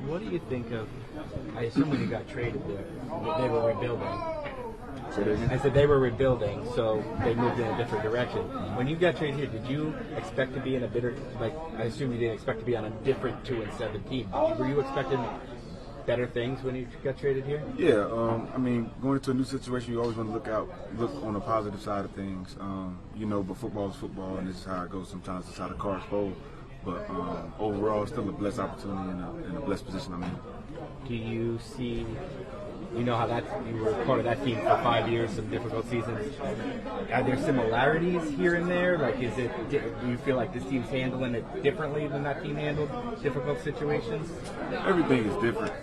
What do you think of? I assume when you got traded, they were rebuilding. I said they were rebuilding, so they moved in a different direction. When you got traded here, did you expect to be in a I assume you didn't expect to be on a different 2-7 team. Were you expecting better things when you got traded here? Yeah, I mean, going into a new situation, you always want to look on the positive side of things. But football is football, and this is how it goes sometimes. It's how the cards fold. But overall, it's still a blessed opportunity and a blessed position I'm in. Do you see, you know how you were part of that team for 5 years, some difficult seasons. Are there similarities here and there? Like, do you feel like this team's handling it differently than that team handled difficult situations? Everything is different.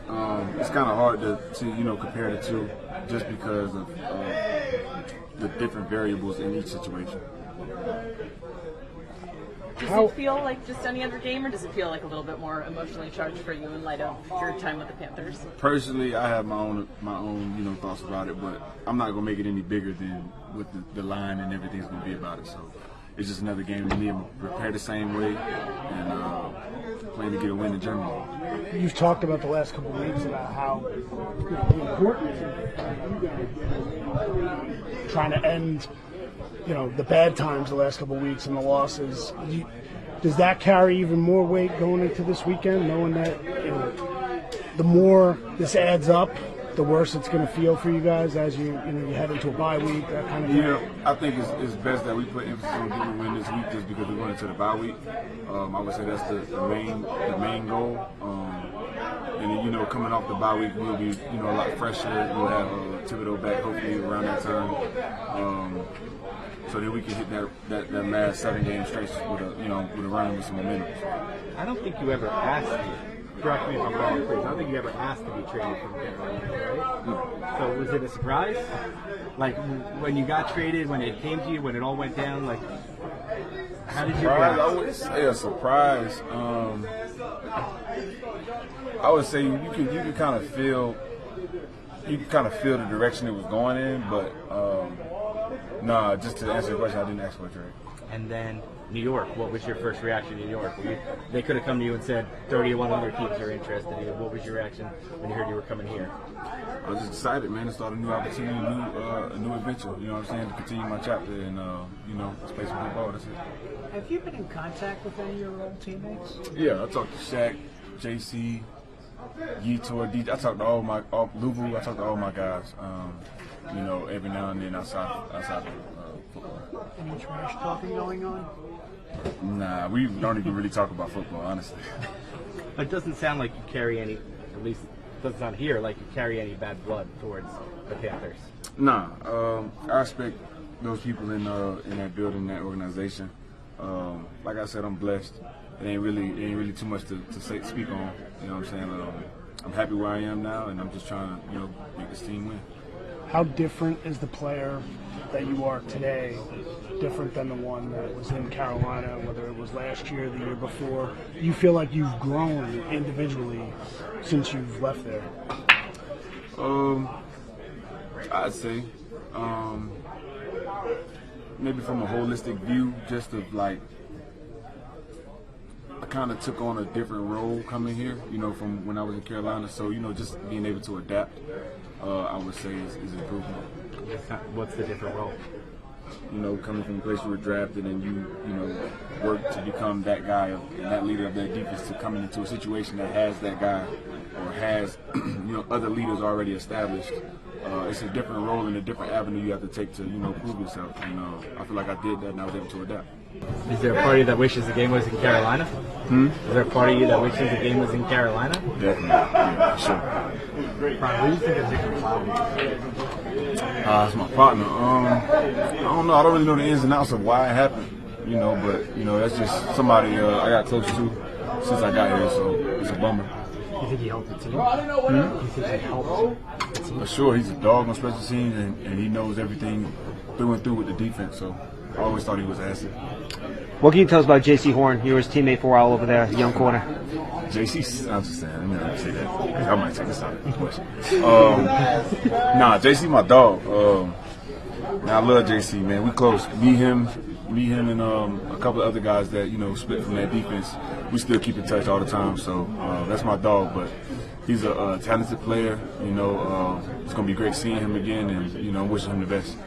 It's kind of hard to compare the two just because of the different variables in each situation. Does it feel like just any other game, or does it feel like a little bit more emotionally charged for you in light of your time with the Panthers? Personally, I have my own thoughts about it, but I'm not gonna make it any bigger than what the line and everything's gonna be about it. So it's just another game to me. I'm prepared the same way and playing to get a win in general. You've talked about the last couple of weeks about how important it is trying to end the bad times the last couple of weeks and the losses. Does that carry even more weight going into this weekend, knowing that the more this adds up, the worse it's going to feel for you guys as you head into a bye week, that kind of thing? Yeah, I think it's best that we put emphasis on getting a win this week just because we're going into the bye week. I would say that's the main goal. And then, coming off the bye week, we'll be, a lot fresher. We'll have Thibodeau back hopefully around that time. So that we can hit that last 7-game stretch with a run with some momentum. I don't think you ever asked. Correct me if I'm wrong, please. I don't think you ever asked to be traded from Carolina, right? No. So was it a surprise? Like when you got traded, when it came to you, when it all went down, like how did you react? I wouldn't say a surprise. I would say you can kind of feel the direction it was going in, but. Nah, just to answer your question, I didn't ask for a trade. And then New York, what was your first reaction in New York? They could have come to you and said 31 other teams are interested in you. What was your reaction when you heard you were coming here? I was just excited, man, to start a new opportunity, a new adventure, you know what I'm saying, to continue my chapter and, play some football, that's it. Have you been in contact with any of your old teammates? Yeah, I talked to Shaq, JC, Yitor, DJ. I talked to Luvu, I talked to all my guys. Every now and then outside of football. Any trash talking going on? Nah, we don't even really talk about football, honestly. It doesn't sound like you carry any, at least it doesn't sound here, like you carry any bad blood towards the Panthers. Nah, I respect those people in that building, that organization. Like I said, I'm blessed. It ain't really too much to speak on. You know what I'm saying? I'm happy where I am now, and I'm just trying to make this team win. How different is the player that you are today different than the one that was in Carolina, whether it was last year, the year before? You feel like you've grown individually since you've left there? I'd say maybe from a holistic view, just of like I kind of took on a different role coming here, from when I was in Carolina. So, just being able to adapt, I would say is improvement. What's the different role? Coming from a place you were drafted and you work to become that guy and that leader of that defense, to coming into a situation that has that guy or has, other leaders already established. It's a different role and a different avenue you have to take to, prove yourself. And I feel like I did that and I was able to adapt. Is there a part of you that wishes the game was in Carolina? Is there a part of you that wishes the game was in Carolina? Definitely, yeah, sure. Brian, what do you think of Nick McLeod? It's my partner. I don't know. I don't really know the ins and outs of why it happened, but that's just somebody I got close to since I got here, so it's a bummer. You think he helped the team? You think he helped the team? For sure, he's a dog on special teams, and he knows everything through and through with the defense, so I always thought he was an asset. What can you tell us about J.C. Horn? You were his teammate for a while over there, young corner. J.C. I'm just saying, I'm not going to say that. I might take this out of the question. J.C. my dog. I love J.C., man. We close. Me, him, me, him, and a couple of other guys that split from that defense, we still keep in touch all the time. So that's my dog, but he's a talented player. It's going to be great seeing him again, and I'm wishing him the best.